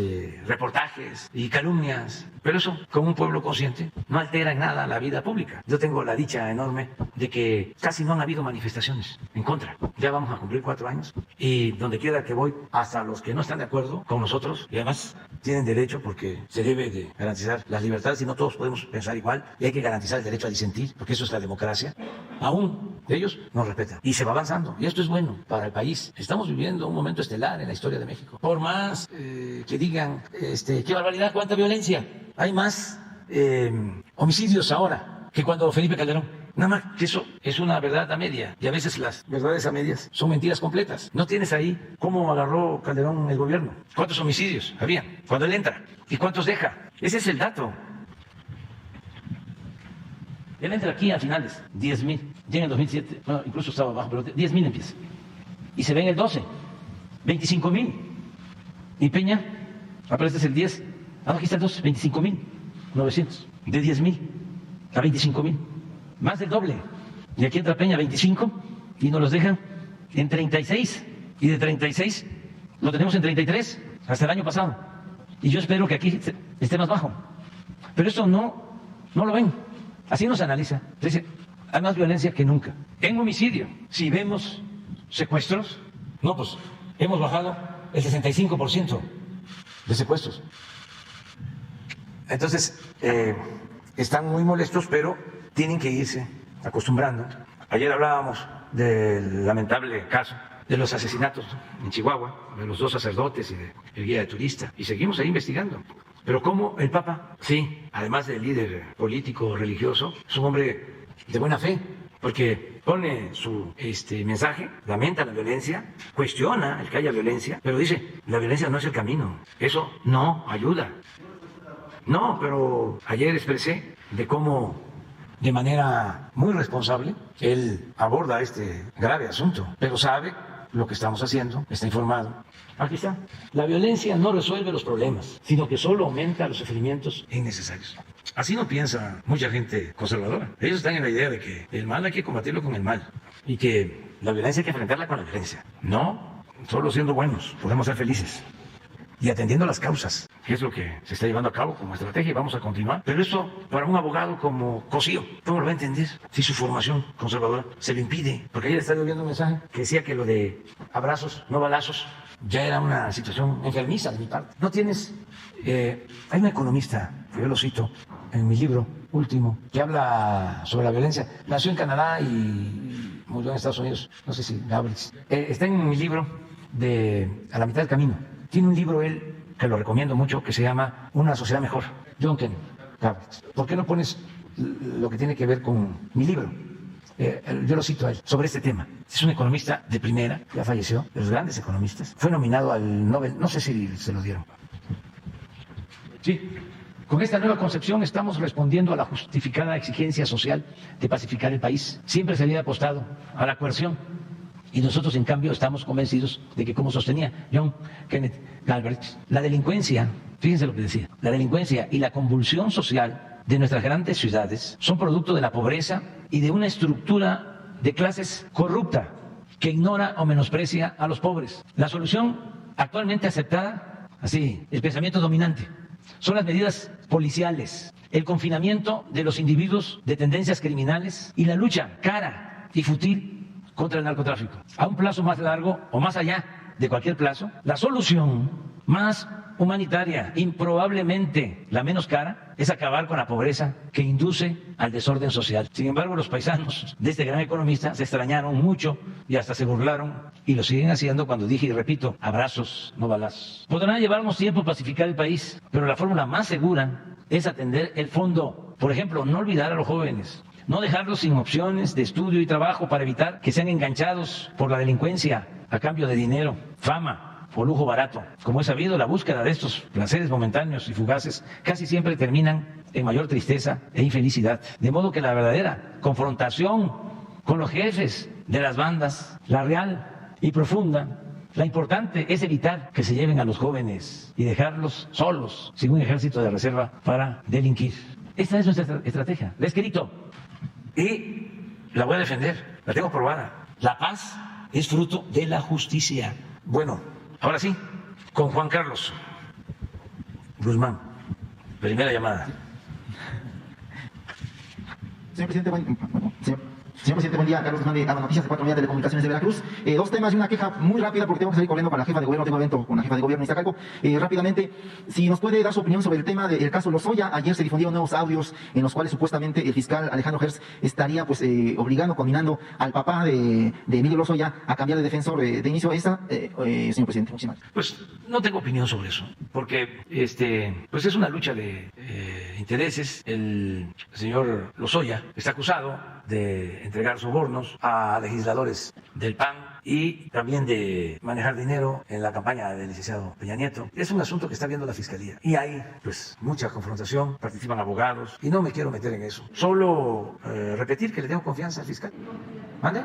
de reportajes y calumnias. Pero eso, con un pueblo consciente, no altera en nada la vida pública. Yo tengo la dicha enorme de que casi no han habido manifestaciones en contra. Ya vamos a cumplir 4 años. Y donde quiera que voy, hasta los que no están de acuerdo con nosotros, y además tienen derecho, porque se debe de garantizar las libertades y no todos podemos pensar igual, y hay que garantizar el derecho a disentir, porque eso es la democracia. Aún ellos nos respetan y se va avanzando, y esto es bueno para el país. Estamos viviendo un momento estelar en la historia de México. Por más que digan qué barbaridad, cuánta violencia, hay más homicidios ahora que cuando Felipe Calderón. Nada más que eso es una verdad a media, y a veces las verdades a medias son mentiras completas. No tienes ahí cómo agarró Calderón el gobierno, cuántos homicidios había cuando él entra y cuántos deja. Ese es el dato. Él entra aquí a finales, 10,000. Llega en 2007, bueno, incluso estaba abajo, pero 10,000 empieza. Y se ve en el 12, 25,000. Y Peña, aparece el 10. Ah, aquí está el 12, 25,900. De 10,000 a 25,000. Más del doble. Y aquí entra Peña, 25, y nos los dejan en 36. Y de 36 lo tenemos en 33 hasta el año pasado. Y yo espero que aquí esté más bajo. Pero esto no lo ven. Así nos analiza. Dice, hay más violencia que nunca. En homicidio, si vemos secuestros, no, pues hemos bajado el 65% de secuestros. Entonces, están muy molestos, pero tienen que irse acostumbrando. Ayer hablábamos del lamentable caso de los asesinatos en Chihuahua, de los 2 sacerdotes y del guía de turista, y seguimos ahí investigando. Pero como el Papa, sí, además de líder político religioso, es un hombre de buena fe, porque pone su mensaje, lamenta la violencia, cuestiona el que haya violencia, pero dice, la violencia no es el camino, eso no ayuda. No, pero ayer expresé de cómo, de manera muy responsable, él aborda este grave asunto, pero sabe lo que estamos haciendo, está informado. Aquí está. La violencia no resuelve los problemas, sino que solo aumenta los sufrimientos innecesarios. Así no piensa mucha gente conservadora. Ellos están en la idea de que el mal hay que combatirlo con el mal y que la violencia hay que enfrentarla con la violencia. No, solo siendo buenos podemos ser felices. y atendiendo las causas, que es lo que se está llevando a cabo como estrategia y vamos a continuar. Pero eso, para un abogado como Cosío, ¿cómo lo va a entender si su formación conservadora se lo impide? Porque ayer estaba viendo un mensaje que decía que lo de abrazos, no balazos, ya era una situación enfermiza de mi parte. No tienes... hay un economista, que yo lo cito en mi libro último, que habla sobre la violencia. Nació en Canadá y murió en Estados Unidos, no sé si Gabriels. Está en mi libro de A la mitad del camino. Tiene un libro él, que lo recomiendo mucho, que se llama Una sociedad mejor. John Ken Gabriels. ¿Por qué no pones lo que tiene que ver con mi libro? Yo lo cito a él, sobre este tema. Es un economista de primera, ya falleció, de los grandes economistas. Fue nominado al Nobel, no sé si se lo dieron. Sí, con esta nueva concepción estamos respondiendo a la justificada exigencia social de pacificar el país. Siempre se había apostado a la coerción y nosotros, en cambio, estamos convencidos de que, como sostenía John Kenneth Galbraith, la delincuencia, fíjense lo que decía, la delincuencia y la convulsión social de nuestras grandes ciudades son producto de la pobreza y de una estructura de clases corrupta que ignora o menosprecia a los pobres. La solución actualmente aceptada, así, el pensamiento dominante, son las medidas policiales, el confinamiento de los individuos de tendencias criminales y la lucha cara y fútil contra el narcotráfico. A un plazo más largo o más allá de cualquier plazo, la solución más humanitaria, improbablemente la menos cara, es acabar con la pobreza que induce al desorden social. Sin embargo, los paisanos de este gran economista se extrañaron mucho y hasta se burlaron, y lo siguen haciendo cuando dije y repito, abrazos, no balazos. Podrá llevarnos tiempo pacificar el país, pero la fórmula más segura es atender el fondo. Por ejemplo, no olvidar a los jóvenes, no dejarlos sin opciones de estudio y trabajo para evitar que sean enganchados por la delincuencia a cambio de dinero, fama o lujo barato. Como es sabido, la búsqueda de estos placeres momentáneos y fugaces casi siempre terminan en mayor tristeza e infelicidad. De modo que la verdadera confrontación con los jefes de las bandas, la real y profunda, la importante, es evitar que se lleven a los jóvenes y dejarlos solos, sin un ejército de reserva para delinquir. Esta es nuestra estrategia. La he escrito y la voy a defender, la tengo probada. La paz es fruto de la justicia. Bueno, ahora sí, con Juan Carlos Guzmán, primera llamada. Señor presidente, Señor presidente, buen día. Carlos Guzmán de ABA Noticias, de 4 Media Telecomunicaciones de Veracruz. Dos temas y una queja muy rápida porque tengo que salir corriendo para la jefa de gobierno. Tengo evento con la jefa de gobierno en Iztacalco. Rápidamente, si nos puede dar su opinión sobre el tema del caso Lozoya. Ayer se difundieron nuevos audios en los cuales supuestamente el fiscal Alejandro Hertz estaría obligando, conminando al papá de Emilio Lozoya a cambiar de defensor de inicio. Señor presidente, muchísimas gracias. Pues no tengo opinión sobre eso, porque pues es una lucha de intereses. El señor Lozoya está acusado de entregar sobornos a legisladores del PAN y también de manejar dinero en la campaña del licenciado Peña Nieto. Es un asunto que está viendo la Fiscalía y hay pues mucha confrontación, participan abogados y no me quiero meter en eso. Solo repetir que le tengo confianza al fiscal. ¿Mande?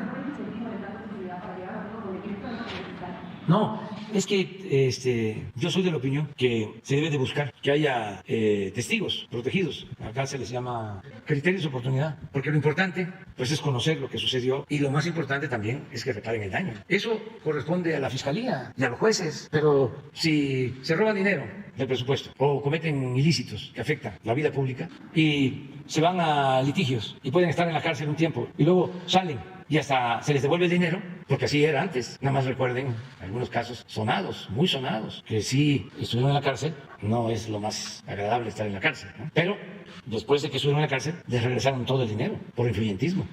No, es que yo soy de la opinión que se debe de buscar que haya testigos protegidos. Acá se les llama criterios de oportunidad, porque lo importante pues es conocer lo que sucedió y lo más importante también es que reparen el daño. Eso corresponde a la Fiscalía y a los jueces, pero si se roba dinero del presupuesto o cometen ilícitos que afectan la vida pública y se van a litigios y pueden estar en la cárcel un tiempo y luego salen y hasta se les devuelve el dinero, porque así era antes. Nada más recuerden algunos casos sonados, muy sonados, que sí estuvieron en la cárcel. No es lo más agradable estar en la cárcel, ¿no? Pero después de que estuvieron en la cárcel, les regresaron todo el dinero por influyentismo.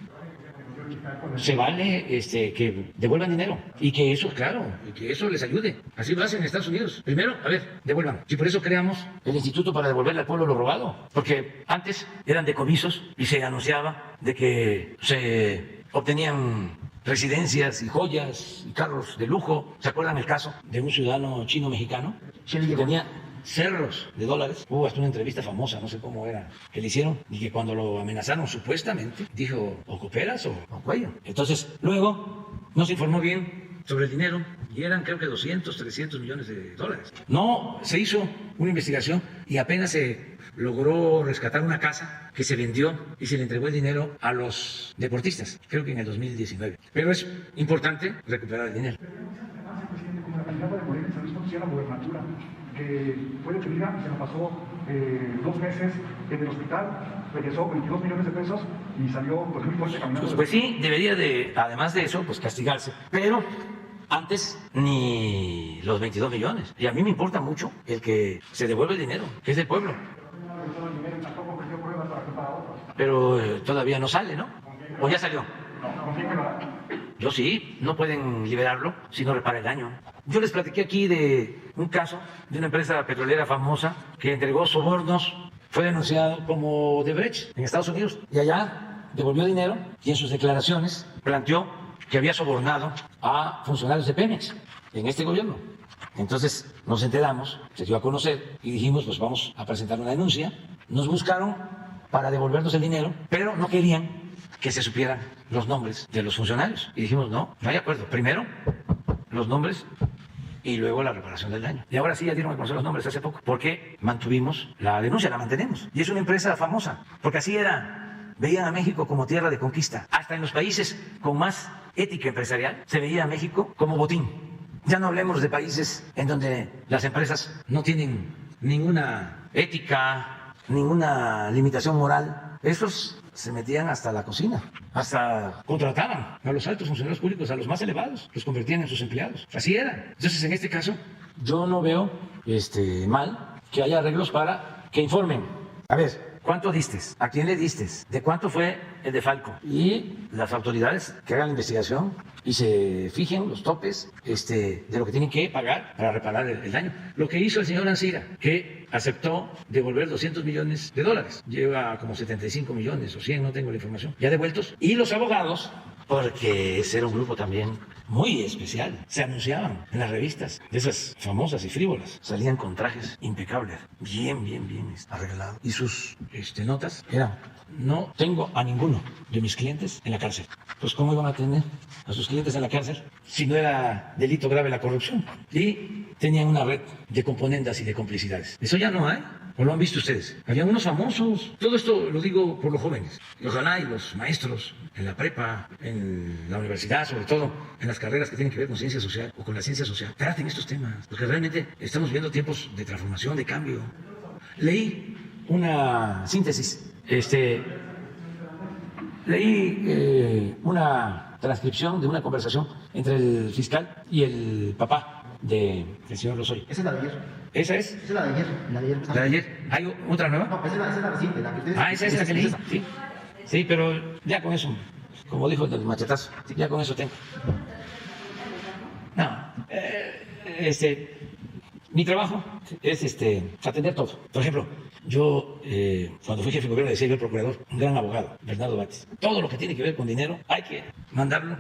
Se vale que devuelvan dinero y que eso, claro, y que eso les ayude. Así lo hacen en Estados Unidos. Primero, a ver, devuelvan. Y por eso creamos el Instituto para devolverle al pueblo lo robado. Porque antes eran decomisos y se anunciaba de que se obtenían residencias y joyas y carros de lujo. ¿Se acuerdan el caso de un ciudadano chino-mexicano que tenía cerros de dólares? Hubo hasta una entrevista famosa, no sé cómo era, que le hicieron y que cuando lo amenazaron supuestamente dijo o cooperas o cuello. Entonces luego no se informó bien sobre el dinero y eran creo que 200, 300 millones de dólares. No se hizo una investigación y apenas se logró rescatar una casa que se vendió y se le entregó el dinero a los deportistas, creo que en el 2019. Pero es importante recuperar el dinero. Como la candidata de Morena se ha visto que la gubernatura. que fue detenida y se nos pasó 2 meses en el hospital, regresó 22 millones de pesos y salió pues muy fuerte caminando. Pues sí, debería de, además de eso, pues castigarse. Pero antes ni los 22 millones. Y a mí me importa mucho el que se devuelva el dinero, que es del pueblo. Pero todavía no sale, ¿no? ¿O ya salió? Yo sí, no pueden liberarlo si no repara el daño. Yo les platiqué aquí de un caso de una empresa petrolera famosa que entregó sobornos, fue denunciado como Odebrecht en Estados Unidos y allá devolvió dinero y en sus declaraciones planteó que había sobornado a funcionarios de Pemex en este gobierno. Entonces nos enteramos, se dio a conocer y dijimos, pues vamos a presentar una denuncia. Nos buscaron para devolvernos el dinero, pero no querían que se supieran los nombres de los funcionarios. Y dijimos, no hay acuerdo. Primero, los nombres y luego la reparación del daño. Y ahora sí ya dieron a conocer los nombres hace poco, porque mantuvimos la denuncia, la mantenemos. Y es una empresa famosa, porque así era. Veían a México como tierra de conquista. Hasta en los países con más ética empresarial se veía a México como botín. Ya no hablemos de países en donde las empresas no tienen ninguna ética, ninguna limitación moral. Esos se metían hasta la cocina, hasta contrataban a los altos funcionarios públicos, a los más elevados, los convertían en sus empleados. Así era. Entonces, en este caso, yo no veo mal que haya arreglos para que informen. A ver, ¿cuánto diste? ¿A quién le diste? ¿De cuánto fue el defalco? Y las autoridades que hagan la investigación y se fijen los topes de lo que tienen que pagar para reparar el daño. Lo que hizo el señor Ancira, que aceptó devolver $200 millones. Lleva como 75 millones o 100, no tengo la información, ya devueltos. Y los abogados, porque ese era un grupo también muy especial, se anunciaban en las revistas de esas famosas y frívolas. Salían con trajes impecables, bien arreglados. Y sus notas eran: no tengo a ninguno de mis clientes en la cárcel. Pues ¿cómo iban a tener a sus clientes en la cárcel si no era delito grave la corrupción? Y tenían una red de componendas y de complicidades. Eso ya no hay. ¿O lo han visto ustedes? Habían unos famosos. Todo esto lo digo por los jóvenes. Y ojalá y los maestros en la prepa, en la universidad, sobre todo en las carreras que tienen que ver con ciencia social o con la ciencia social, traten estos temas. Porque realmente estamos viviendo tiempos de transformación, de cambio. Leí una síntesis. Leí una transcripción de una conversación entre el fiscal y el papá del señor Lozoya. Esa es la de ayer. ¿Esa es? Esa es la de ayer. La de ayer. ¿La de ayer? ¿Hay otra nueva? No, esa es la reciente, la que ustedes... Esa es la que leí. Sí, pero ya con eso, como dijo el del machetazo, ya con eso tengo. No, mi trabajo es atender todo. Por ejemplo, yo cuando fui jefe de gobierno decía yo al procurador, un gran abogado, Bernardo Batis, todo lo que tiene que ver con dinero hay que mandarlo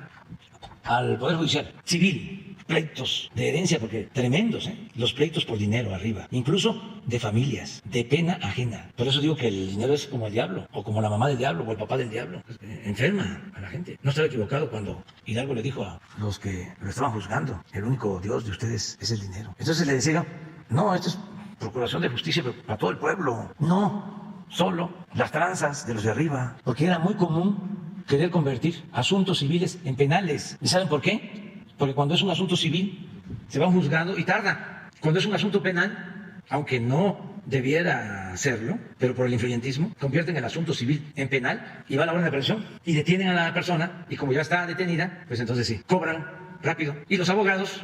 al Poder Judicial, civil, pleitos de herencia, porque tremendos, los pleitos por dinero arriba, incluso de familias, de pena ajena. Por eso digo que el dinero es como el diablo, o como la mamá del diablo, o el papá del diablo. Enferma a la gente. No estaba equivocado cuando Hidalgo le dijo a los que lo estaban juzgando, el único Dios de ustedes es el dinero. Entonces le decía, no, esto es procuración de justicia para todo el pueblo. No, solo las tranzas de los de arriba, porque era muy común querer convertir asuntos civiles en penales. ¿Y saben por qué? Porque cuando es un asunto civil, se va a un juzgado y tarda. Cuando es un asunto penal, aunque no debiera hacerlo, pero por el influyentismo, convierten el asunto civil en penal y va a la orden de aprehensión y detienen a la persona y como ya está detenida, pues entonces sí, cobran rápido. Y los abogados,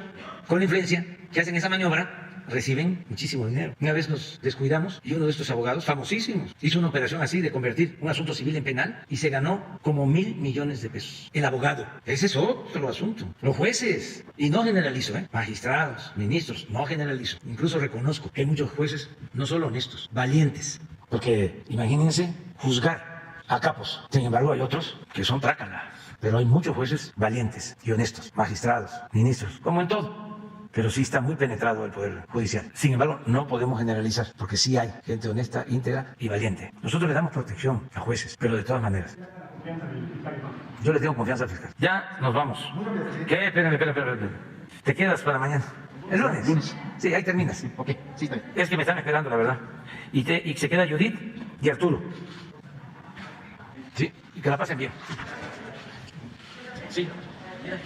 con la influencia, que hacen esa maniobra, reciben muchísimo dinero. Una vez nos descuidamos y uno de estos abogados, famosísimos, hizo una operación así de convertir un asunto civil en penal y se ganó como $1,000 millones de pesos. El abogado. Ese es otro asunto. Los jueces. Y no generalizo, magistrados, ministros, no generalizo. Incluso reconozco que hay muchos jueces no solo honestos, valientes. Porque imagínense juzgar a capos. Sin embargo, hay otros que son trácala. Pero hay muchos jueces valientes y honestos, magistrados, ministros, como en todo. Pero sí está muy penetrado el Poder Judicial. Sin embargo, no podemos generalizar, porque sí hay gente honesta, íntegra y valiente. Nosotros le damos protección a jueces, pero de todas maneras. Yo le tengo confianza al fiscal. Ya nos vamos. ¿Qué? Espérame. ¿Te quedas para mañana? ¿El lunes? Sí, ahí terminas. Ok, sí, está bien. Es que me están esperando, la verdad. Y se queda Judith y Arturo. Sí, y que la pasen bien. Sí. Mira.